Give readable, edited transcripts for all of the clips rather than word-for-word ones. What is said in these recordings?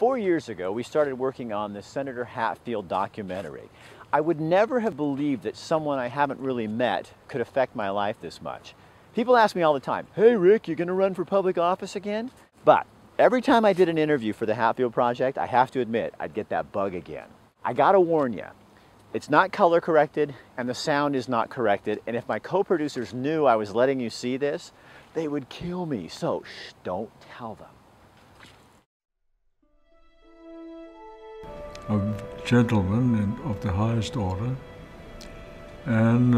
4 years ago, we started working on the Senator Hatfield documentary. I would never have believed that someone I haven't really met could affect my life this much. People ask me all the time, "Hey Rick, you gonna run for public office again?" But every time I did an interview for the Hatfield Project, I have to admit, I'd get that bug again. I gotta warn you, it's not color corrected and the sound is not corrected, and if my co-producers knew I was letting you see this, they would kill me, so shh, don't tell them. A gentleman of the highest order and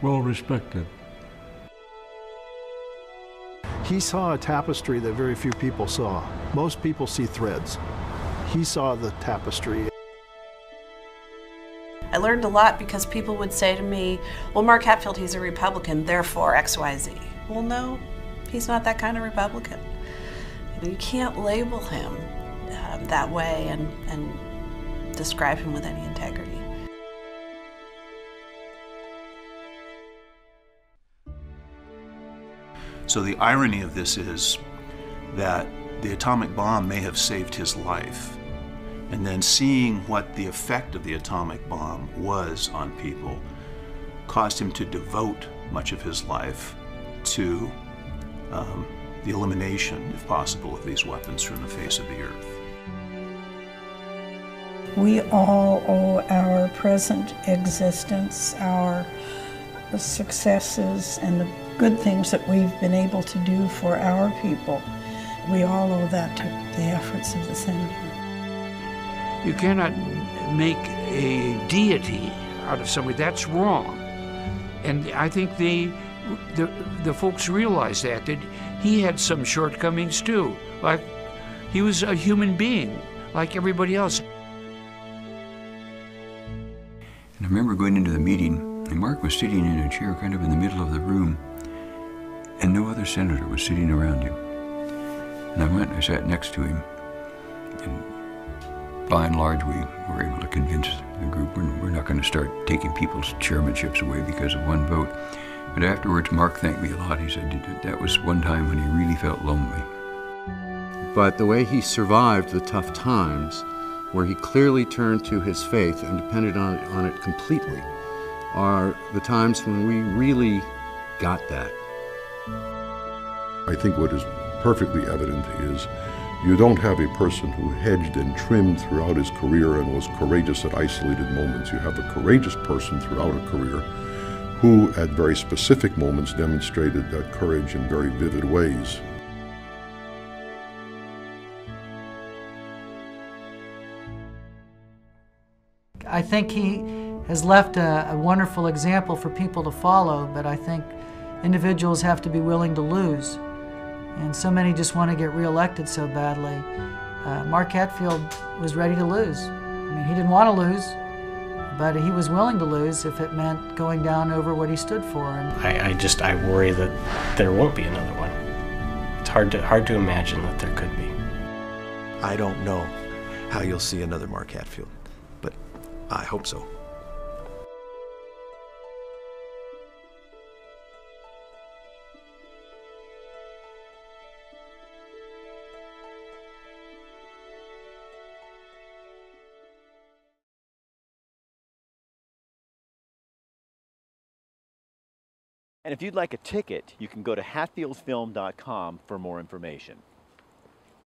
well respected. He saw a tapestry that very few people saw. Most people see threads. He saw the tapestry. I learned a lot because people would say to me, well, Mark Hatfield, he's a Republican, therefore XYZ. Well, no, he's not that kind of Republican. You can't label him that way and describe him with any integrity. So the irony of this is that the atomic bomb may have saved his life, and then seeing what the effect of the atomic bomb was on people caused him to devote much of his life to the elimination, if possible, of these weapons from the face of the earth. We all owe our present existence, our successes, and the good things that we've been able to do for our people. We all owe that to the efforts of the Senator. You cannot make a deity out of somebody. That's wrong. And I think the folks realize that he had some shortcomings too. Like, he was a human being, like everybody else. And I remember going into the meeting, and Mark was sitting in a chair kind of in the middle of the room, and no other senator was sitting around him. And I went and I sat next to him, and by and large we were able to convince the group we're not going to start taking people's chairmanships away because of one vote. But afterwards Mark thanked me a lot. He said that was one time when he really felt lonely. But the way he survived the tough times, where he clearly turned to his faith and depended on it completely, are the times when we really got that. I think what is perfectly evident is you don't have a person who hedged and trimmed throughout his career and was courageous at isolated moments. You have a courageous person throughout a career who, at very specific moments, demonstrated that courage in very vivid ways. I think he has left a wonderful example for people to follow, but I think individuals have to be willing to lose. And so many just want to get reelected so badly. Mark Hatfield was ready to lose. I mean, he didn't want to lose, but he was willing to lose if it meant going down over what he stood for. And I worry that there won't be another one. It's hard to imagine that there could be. I don't know how you'll see another Mark Hatfield, but I hope so. And if you'd like a ticket, you can go to hatfieldfilm.com for more information.